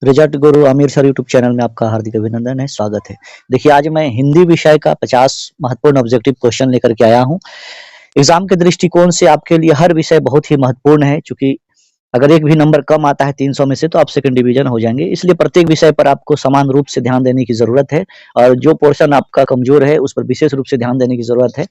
Result गुरु Aamir sir YouTube channel में आपका हार्दिक अभिनंदन है, स्वागत है। देखिए आज मैं हिंदी विषय का 50 महत्वपूर्ण ऑब्जेक्टिव क्वेश्चन लेकर के आया हूँ। एग्जाम के दृष्टिकोण से आपके लिए हर विषय बहुत ही महत्वपूर्ण है, चूंकि अगर एक भी नंबर कम आता है 300 में से तो आप सेकंड डिवीजन हो जाएंगे। इसलिए प्रत्येक विषय पर आपको समान रूप से ध्यान देने की जरूरत है और जो पोर्शन आपका कमजोर है उस पर विशेष रूप से ध्यान देने की जरूरत है।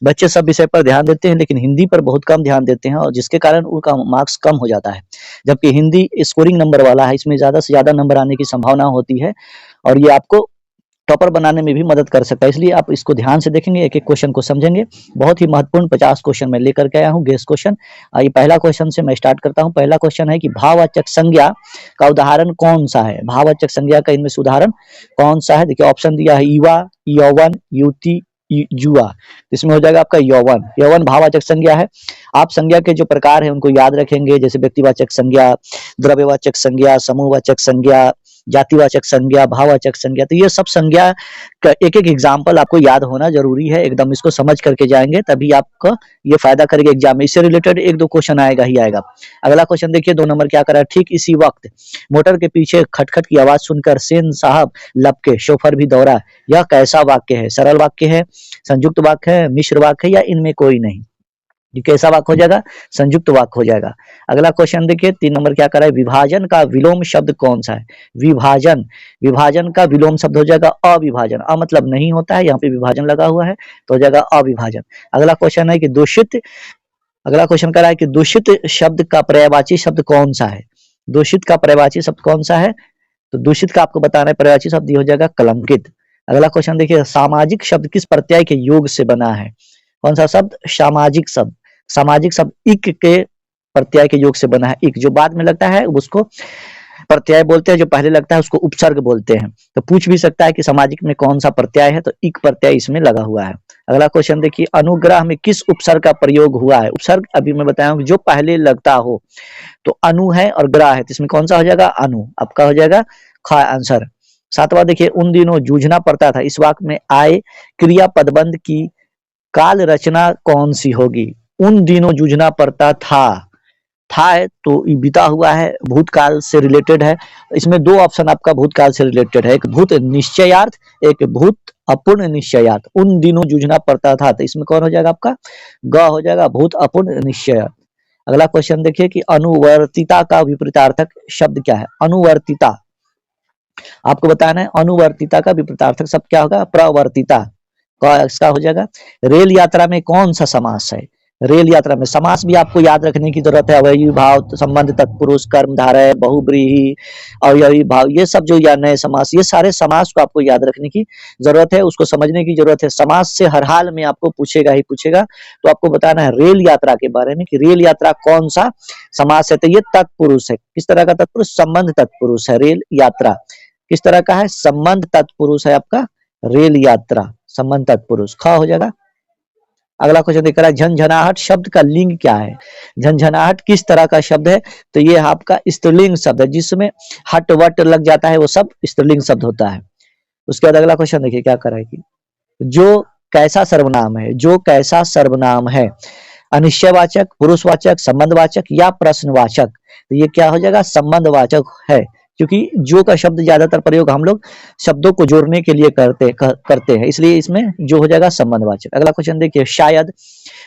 बच्चे सब विषय पर ध्यान देते हैं लेकिन हिंदी पर बहुत कम ध्यान देते हैं और जिसके कारण उनका मार्क्स कम हो जाता है। जबकि हिंदी स्कोरिंग नंबर वाला है, इसमें ज्यादा से ज्यादा नंबर आने की संभावना होती है और ये आपको टॉपर बनाने में भी मदद कर सकता है। इसलिए आप इसको ध्यान से देखेंगे, एक एक क्वेश्चन को समझेंगे। बहुत ही महत्वपूर्ण 50 क्वेश्चन मैं लेकर के आया हूँ, गेस क्वेश्चन। ये पहला क्वेश्चन से मैं स्टार्ट करता हूँ। पहला क्वेश्चन है कि भाववाचक संज्ञा का उदाहरण कौन सा है। भाववाचक संज्ञा का इनमें से उदाहरण कौन सा है। देखिए ऑप्शन दिया है युवा, यौवन, युवती, जुआ। इसमें हो जाएगा आपका यौवन। यौवन भाववाचक संज्ञा है। आप संज्ञा के जो प्रकार है उनको याद रखेंगे, जैसे व्यक्तिवाचक संज्ञा, द्रव्यवाचक संज्ञा, समूहवाचक संज्ञा, जातिवाचक संज्ञा, भाववाचक संज्ञा। तो ये सब संज्ञा का एक एक एग्जाम्पल आपको याद होना जरूरी है। एकदम इसको समझ करके जाएंगे तभी आपका ये फायदा करेगा एग्जाम में। इससे रिलेटेड एक दो क्वेश्चन आएगा ही आएगा। अगला क्वेश्चन देखिए 2 नंबर क्या करा है। ठीक इसी वक्त मोटर के पीछे खटखट की आवाज सुनकर सेन साहब लपके, शोफर भी दौड़ा। यह कैसा वाक्य है। सरल वाक्य है, संयुक्त वाक्य है, मिश्र वाक्य है या इनमें कोई नहीं। ये कैसा वाक्य हो जाएगा, संयुक्त वाक्य हो जाएगा। अगला क्वेश्चन देखिए 3 नंबर क्या कर रहा है। विभाजन का विलोम शब्द कौन सा है। विभाजन, विभाजन का विलोम शब्द हो जाएगा अविभाजन। अ मतलब नहीं होता है, यहाँ पे विभाजन लगा हुआ है तो हो जाएगा अविभाजन। अगला क्वेश्चन है कि दूषित, अगला क्वेश्चन कर रहा है कि दूषित शब्द का पर्यायवाची शब्द कौन सा है। दूषित का पर्यायवाची शब्द कौन सा है, तो दूषित का आपको बताना है पर्यायवाची शब्द, ये हो जाएगा कलंकित। अगला क्वेश्चन देखिए सामाजिक शब्द किस प्रत्यय के योग से बना है। कौन सा शब्द, सामाजिक शब्द। सामाजिक शब्द इक के प्रत्यय के योग से बना है। इक जो बाद में लगता है उसको प्रत्यय बोलते हैं, जो पहले लगता है उसको उपसर्ग बोलते हैं। तो पूछ भी सकता है कि सामाजिक में कौन सा प्रत्यय है, तो इक प्रत्यय इसमें लगा हुआ है। अगला क्वेश्चन देखिए अनुग्रह में किस उपसर्ग का प्रयोग हुआ है। उपसर्ग अभी मैं बताया जो पहले लगता हो, तो अनु है और ग्रह है, तो इसमें कौन सा हो जाएगा, अनु। आपका हो जाएगा ख आंसर। 7वां देखिए उन दिनों जूझना पड़ता था, इस वाक्य में आए क्रिया पदबंध की काल रचना कौन सी होगी। उन दिनों जूझना पड़ता था है तो ये बीता हुआ है, भूतकाल से रिलेटेड है। इसमें 2 ऑप्शन आपका भूतकाल से रिलेटेड है, एक भूत निश्चयार्थ, एक भूत अपूर्ण निश्चयार्थ। उन दिनों जूझना पड़ता था, तो इसमें कौन हो जाएगा आपका, ग हो जाएगा, भूत अपूर्ण निश्चयार्थ। अगला क्वेश्चन देखिए कि अनुवर्तिता का विपरीतार्थक शब्द क्या है। अनुवर्तिता आपको बताना है, अनुवर्तिता का विपरीतार्थक शब्द क्या होगा, प्रवर्तिता। इसका हो जाएगा रेल यात्रा में कौन सा समास है। रेल यात्रा में समास भी आपको याद रखने की जरूरत है। अवयवी भाव, संबंध, तत्पुरुष, कर्मधारय, बहुब्रीहि, अवयवी भाव, ये सब जो या नए समास, ये सारे समास को आपको याद रखने की जरूरत है, उसको समझने की जरूरत है। समास से हर हाल में आपको पूछेगा ही पूछेगा, तो आपको बताना है रेल यात्रा के बारे में कि रेल यात्रा कौन सा समास है। तो ये तत्पुरुष है। किस तरह का तत्पुरुष, संबंध तत्पुरुष है। रेल यात्रा किस तरह का है, संबंध तत्पुरुष है आपका रेल यात्रा, संबंध तत्पुरुष। ख हो जाएगा। अगला क्वेश्चन देख रहा है झंझनाहट शब्द का लिंग क्या है। झंझनाहट किस तरह का शब्द है, तो ये आपका स्त्रीलिंग शब्द है, जिसमें हट वट लग जाता है वो सब स्त्रीलिंग शब्द होता है। उसके बाद अगला क्वेश्चन देखिए क्या करेगी। जो कैसा सर्वनाम है, जो कैसा सर्वनाम है, अनिश्चयवाचक, पुरुषवाचक, संबंधवाचक या प्रश्नवाचक। तो ये क्या हो जाएगा, संबंधवाचक है, क्योंकि जो का शब्द ज्यादातर प्रयोग हम लोग शब्दों को जोड़ने के लिए करते हैं, इसलिए इसमें जो हो जाएगा संबंधवाचक। अगला क्वेश्चन देखिए शायद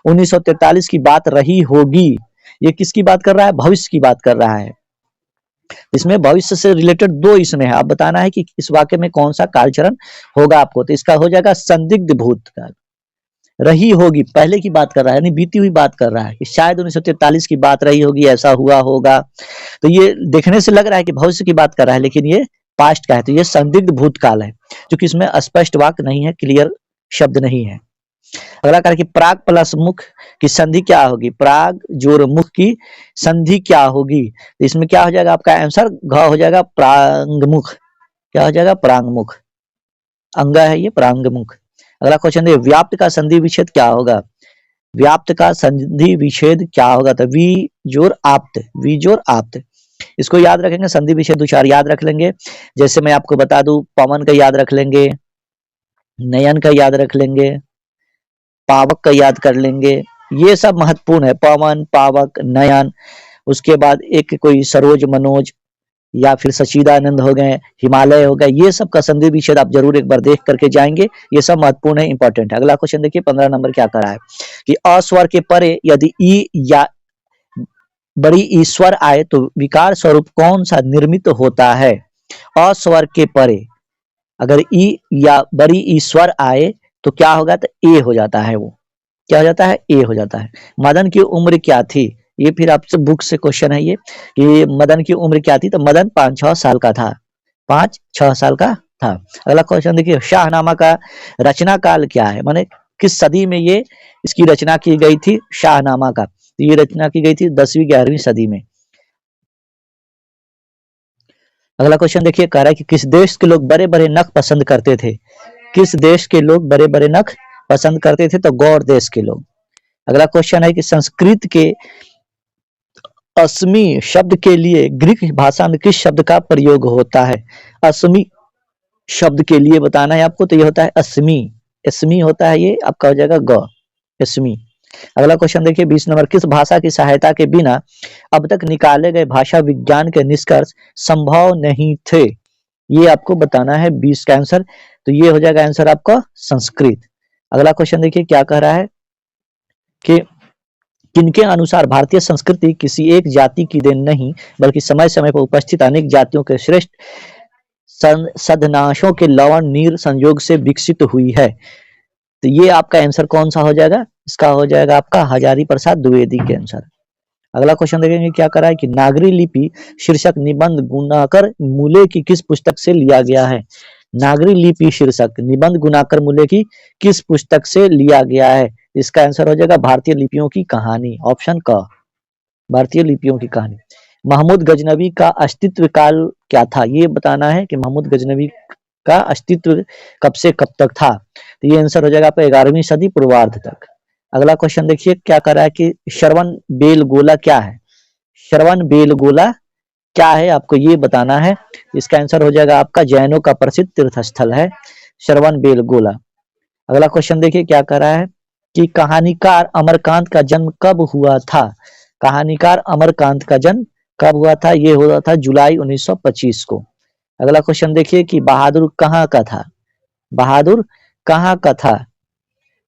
1943 की बात रही होगी, ये किसकी बात कर रहा है, भविष्य की बात कर रहा है। इसमें भविष्य से रिलेटेड 2 इसमें है, आप बताना है कि इस वाक्य में कौन सा कालचरण होगा आपको। तो इसका हो जाएगा संदिग्ध भूतकाल। रही होगी पहले की बात कर रहा है, यानी बीती हुई बात कर रहा है कि शायद 1943 की बात रही होगी, ऐसा हुआ होगा। तो ये देखने से लग रहा है कि भविष्य की बात कर रहा है, लेकिन ये पास्ट का है, तो ये संदिग्ध भूतकाल है, क्योंकि इसमें स्पष्ट वाक्य नहीं है, क्लियर शब्द नहीं है। अगला कार्य कि प्राग प्लस मुख की संधि क्या होगी। प्राग जोड़ मुख की संधि क्या होगी, तो इसमें क्या हो जाएगा आपका आंसर, घ हो जाएगा प्रांगमुख। क्या हो जाएगा, प्रांगमुख। अंग है ये प्रांगमुख। अगला क्वेश्चन देखिए व्याप्त का संधि विच्छेद क्या होगा। व्याप्त का संधि विच्छेद क्या होगा, तो वी जोड़ आप्त, वी जोड़ आप्त। इसको याद रखेंगे, संधि विच्छेद 2 4 याद रख लेंगे। जैसे मैं आपको बता दूं, पवन का याद रख लेंगे, नयन का याद रख लेंगे, पावक का याद कर लेंगे, ये सब महत्वपूर्ण है, पवन, पावक, नयन। उसके बाद एक कोई सरोज, मनोज, या फिर सच्चिदानंद हो गए, हिमालय हो गए, ये सब का संधि विच्छेद आप जरूर एक बार देख करके जाएंगे, ये सब महत्वपूर्ण है, इंपॉर्टेंट है। अगला क्वेश्चन देखिए 15 नंबर क्या कर रहा है कि अस्वर के परे यदि ई या बड़ी ईश्वर आए तो विकार स्वरूप कौन सा निर्मित होता है? अस्वर के परे अगर ई या बड़ी ईश्वर आए तो क्या होगा? तो ए हो जाता है, वो क्या हो जाता है? ए हो जाता है। मदन की उम्र क्या थी? ये फिर आपसे बुक से क्वेश्चन है ये कि मदन की उम्र क्या थी? तो मदन 5-6 साल का था, 5-6 साल का था। अगला क्वेश्चन देखिए, शाहनामा का रचना काल क्या है? माने किस सदी में ये इसकी रचना की गई थी? शाहनामा का तो ये रचना की गई थी 10वीं-11वीं सदी में। अगला क्वेश्चन देखिए, कह रहा है कि किस देश के लोग बड़े बड़े नख पसंद करते थे? किस देश के लोग बड़े बड़े नख पसंद करते थे? तो गौर देश के लोग। अगला क्वेश्चन है कि संस्कृत के अस्मि शब्द के लिए ग्रीक भाषा में किस शब्द का प्रयोग होता है? अस्मि शब्द के लिए बताना है आपको, तो ये होता है अस्मि। अस्मि होता है, ये आपका हो जाएगा ग, अस्मि। अगला क्वेश्चन देखिए 20 नंबर, किस भाषा की सहायता के बिना अब तक निकाले गए भाषा विज्ञान के निष्कर्ष संभव नहीं थे? ये आपको बताना है 20 का आंसर, तो ये हो जाएगा आंसर आपका संस्कृत। अगला क्वेश्चन देखिए क्या कह रहा है कि किनके अनुसार भारतीय संस्कृति किसी एक जाति की देन नहीं बल्कि समय समय पर उपस्थित अनेक जातियों के श्रेष्ठ सदनाशों के लवण नीर संयोग से विकसित हुई है? तो ये आपका आंसर कौन सा हो जाएगा? इसका हो जाएगा आपका हजारी प्रसाद द्विवेदी के आंसर। अगला क्वेश्चन देखेंगे क्या कर रहा है कि नागरी लिपि शीर्षक निबंध गुणाकर मूल्य की किस पुस्तक से लिया गया है? नागरी लिपि शीर्षक निबंध गुणाकर मूल्य की किस पुस्तक से लिया गया है? इसका आंसर हो जाएगा भारतीय लिपियों की कहानी, ऑप्शन क, भारतीय लिपियों की कहानी। महमूद गजनवी का अस्तित्व काल क्या था? ये बताना है कि महमूद गजनवी का अस्तित्व कब से कब तक था? तो ये आंसर हो जाएगा आपका 11वीं सदी पूर्वार्ध तक। अगला क्वेश्चन देखिए क्या कर रहा है कि श्रवण बेलगोला क्या है? श्रवण बेलगोला क्या है आपको ये बताना है। इसका आंसर हो जाएगा आपका जैनों का प्रसिद्ध तीर्थ स्थल है श्रवण बेलगोला। अगला क्वेश्चन देखिए क्या कर रहा है कि कहानीकार अमरकांत का जन्म कब हुआ था? कहानीकार अमरकांत का जन्म कब हुआ था? ये हुआ था जुलाई 1925 को। अगला क्वेश्चन देखिए कि बहादुर कहाँ का था? बहादुर कहाँ का था?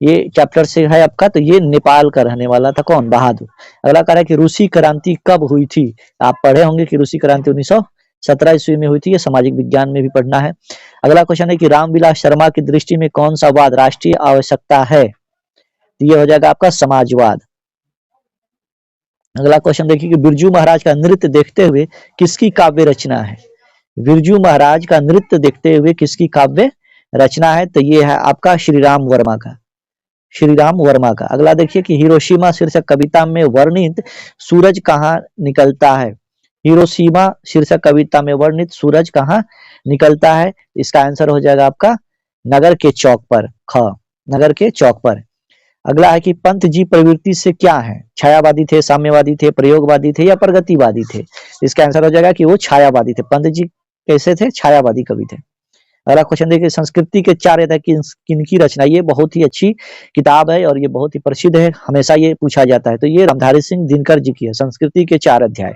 ये चैप्टर से है आपका, तो ये नेपाल का रहने वाला था। कौन? बहादुर। अगला कह रहा है कि रूसी क्रांति कब हुई थी? आप पढ़े होंगे कि रूसी क्रांति 1917 ईस्वी में हुई थी, ये सामाजिक विज्ञान में भी पढ़ना है। अगला क्वेश्चन है कि रामविलास शर्मा की दृष्टि में कौन सा वाद राष्ट्रीय आवश्यकता है? तो ये हो जाएगा आपका समाजवाद। अगला क्वेश्चन देखिए कि बिरजू महाराज का नृत्य देखते हुए किसकी काव्य रचना है? बिरजू महाराज का नृत्य देखते हुए किसकी काव्य रचना है? तो ये है आपका श्री राम वर्मा का, श्री राम वर्मा का। अगला देखिए कि हिरोशिमा शीर्षक कविता में वर्णित सूरज कहाँ निकलता है? हिरोशिमा शीर्षक कविता में वर्णित सूरज कहाँ निकलता है? इसका आंसर हो जाएगा आपका नगर के चौक पर, ख, नगर के चौक पर। अगला है कि पंत जी प्रवृत्ति से क्या है? छायावादी थे, साम्यवादी थे, प्रयोगवादी थे या प्रगतिवादी थे? इसका आंसर हो जाएगा कि वो छायावादी थे। पंत जी कैसे थे? छायावादी कवि थे। अगला क्वेश्चन देखिए, संस्कृति के चार अध्याय किनकी रचना? ये बहुत ही अच्छी किताब है और ये बहुत ही प्रसिद्ध है, हमेशा ये पूछा जाता है। तो ये रामधारी सिंह दिनकर जी की है, संस्कृति के चार अध्याय।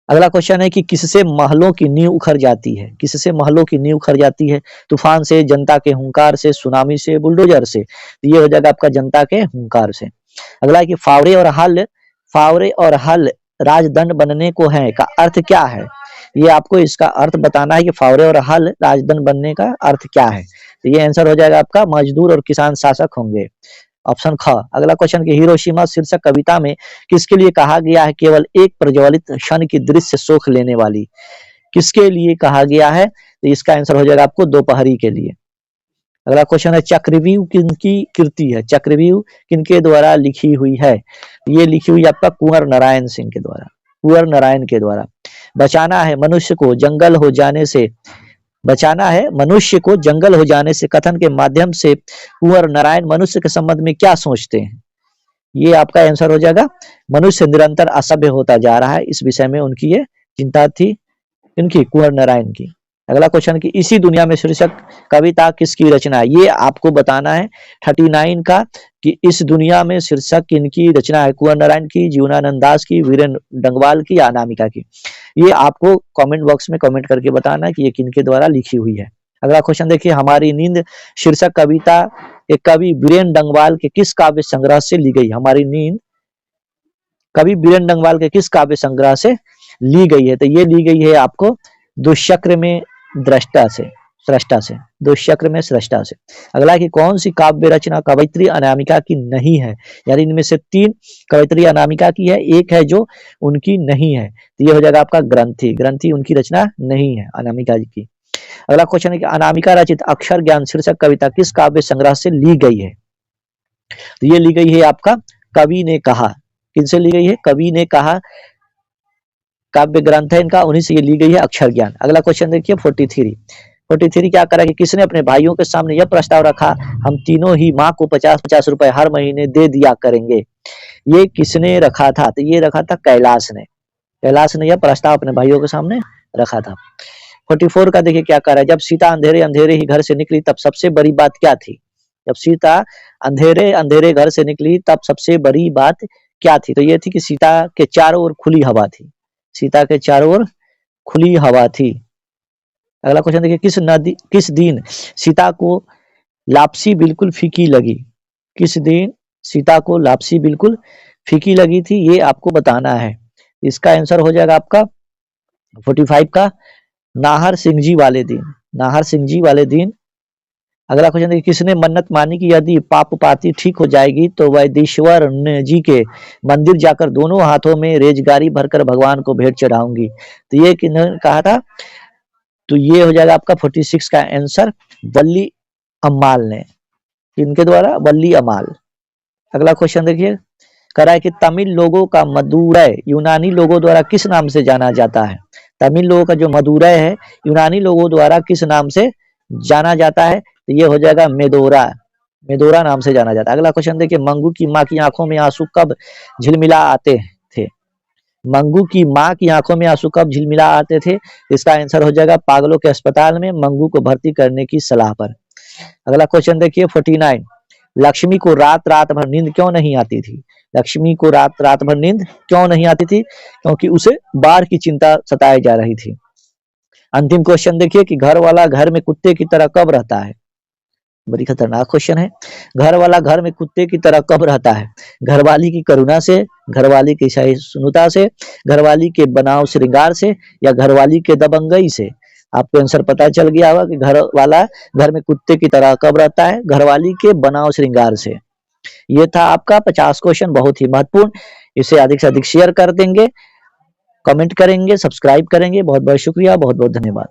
अगला क्वेश्चन है कि किससे महलों की नींव उखड़ जाती है? किससे महलों की नींव उखड़ जाती है? तूफान से, जनता के हुंकार से, सुनामी से, बुलडोजर से? तो ये हो जाएगा आपका जनता के हुंकार से। अगला है कि फावरे और हल राजदंड बनने को है का अर्थ क्या है? ये आपको इसका अर्थ बताना है कि फावरे और हल राजदंड बनने का अर्थ क्या है। तो ये आंसर हो जाएगा आपका मजदूर और किसान शासक होंगे, ऑप्शन ख। अगला क्वेश्चन कि हिरोशिमा शीर्षक कविता में किसके लिए कहा गया है केवल एक प्रज्वलित क्षण की दृश्य सोख लेने वाली? किसके लिए कहा गया है? तो इसका आंसर हो जाएगा आपको दोपहरी के लिए। अगला क्वेश्चन है चक्रव्यूह किनकी कृति है? चक्रव्यूह किनके द्वारा लिखी हुई है? ये लिखी हुई आपका कुंवर नारायण सिंह के द्वारा, कुंवर नारायण के द्वारा। बचाना है मनुष्य को जंगल हो जाने से, बचाना है मनुष्य को जंगल हो जाने से कथन के माध्यम से कुंवर नारायण मनुष्य के संबंध में क्या सोचते हैं? ये आपका आंसर हो जाएगा मनुष्य निरंतर असभ्य होता जा रहा है, इस विषय में उनकी ये चिंता थी, इनकी कुंवर नारायण की। अगला क्वेश्चन कि इसी दुनिया में शीर्षक कविता किसकी रचना है? ये आपको बताना है 39 का कि इस दुनिया में शीर्षक किनकी रचना है? कुंवर नारायण की, जीवनानंद दास की, वीरेंद्र डंगवाल की या अनामिका की? ये आपको कमेंट बॉक्स में कमेंट करके बताना कि ये किनके द्वारा लिखी हुई है। अगला क्वेश्चन देखिए, हमारी नींद शीर्षक कविता एक कवि बीरेन डंगवाल के किस काव्य संग्रह से ली गई? हमारी नींद कवि बीरेन डंगवाल के किस काव्य संग्रह से ली गई है? तो ये ली गई है आपको दुष्चक्र में दृष्टा से, सृष्टा से, दुष्चक्र में सृष्टा से। अगला कि कौन सी काव्य रचना कवयित्री अनामिका की नहीं है? यानी इनमें से 3 कवयित्री अनामिका की है, एक है जो उनकी नहीं है, तो ये हो जाएगा आपका ग्रंथि। ग्रंथि उनकी रचना नहीं है अनामिका जी की। अगला क्वेश्चन है कि अनामिका रचित अक्षर ज्ञान शीर्षक कविता किस काव्य संग्रह से ली गई है? तो ये ली गई है आपका कवि ने कहा। किनसे ली गई है? कवि ने कहा काव्य ग्रंथ है इनका, उन्हीं से ये ली गई है अक्षर ज्ञान। अगला क्वेश्चन देखिए 43 क्या करा कि किसने अपने भाइयों के सामने यह प्रस्ताव रखा, हम तीनों ही माँ को 50-50 रुपए हर महीने दे दिया करेंगे। ये किसने रखा था? तो ये रखा था कैलाश ने। कैलाश ने यह प्रस्ताव अपने भाइयों के सामने रखा था। 44 का देखिए क्या कर रहा है, जब सीता अंधेरे अंधेरे ही घर से निकली तब सबसे बड़ी बात क्या थी? जब सीता अंधेरे अंधेरे घर से निकली तब सबसे बड़ी बात क्या थी? तो ये थी कि सीता के चारों ओर खुली हवा थी। सीता के चारों ओर खुली हवा थी। अगला क्वेश्चन देखिए, किस दिन सीता को लापसी बिल्कुल फीकी लगी? किस दिन सीता को लापसी बिल्कुल फीकी लगी थी, ये आपको बताना है। इसका आंसर हो जाएगा आपका 45 का नाहर सिंह जी वाले दिन। नाहर सिंह जी वाले दिन। अगला क्वेश्चन देखिए, किसने मन्नत मानी कि यदि पाप पाती ठीक हो जाएगी तो वैदेश्वर जी के मंदिर जाकर दोनों हाथों में रेजगारी भरकर भगवान को भेंट चढ़ाऊंगी? तो ये किन्होंने कहा था? तो ये हो जाएगा आपका 46 का आंसर वल्ली अम्माल ने। इनके द्वारा वल्ली अम्माल। अगला क्वेश्चन देखिए, करा है कि तमिल लोगों का मदुरै यूनानी लोगों द्वारा किस नाम से जाना जाता है? तमिल लोगों का जो मदुरै है यूनानी लोगों द्वारा किस नाम से जाना जाता है? तो ये हो जाएगा मेदोरा। मेदोरा नाम से जाना जाता है। अगला क्वेश्चन देखिए, मंगू की माँ की आंखों में आंसू कब झिलमिला आते थे? मंगू की माँ की आंखों में आंसू कब झिलमिला आते थे? इसका आंसर हो जाएगा पागलों के अस्पताल में मंगू को भर्ती करने की सलाह पर। अगला क्वेश्चन देखिए 49, लक्ष्मी को रात रात भर नींद क्यों नहीं आती थी? लक्ष्मी को रात रात भर नींद क्यों नहीं आती थी? क्योंकि उसे बाढ़ की चिंता सताई जा रही थी। अंतिम क्वेश्चन देखिए कि घर वाला घर में कुत्ते की तरह कब रहता है? बड़ी खतरनाक क्वेश्चन है। घर वाला घर में कुत्ते की तरह कब रहता है? घरवाली की करुणा से, घरवाली की सहिष्णुता से, घरवाली के बनाव श्रृंगार से, या घरवाली के दबंगई से? आपको आंसर पता चल गया होगा कि घर वाला घर में कुत्ते की तरह कब रहता है? घरवाली के बनाव श्रृंगार से। ये था आपका 50 क्वेश्चन, बहुत ही महत्वपूर्ण। इसे अधिक से अधिक शेयर कर देंगे, कमेंट करेंगे, सब्सक्राइब करेंगे। बहुत बहुत शुक्रिया, बहुत बहुत धन्यवाद।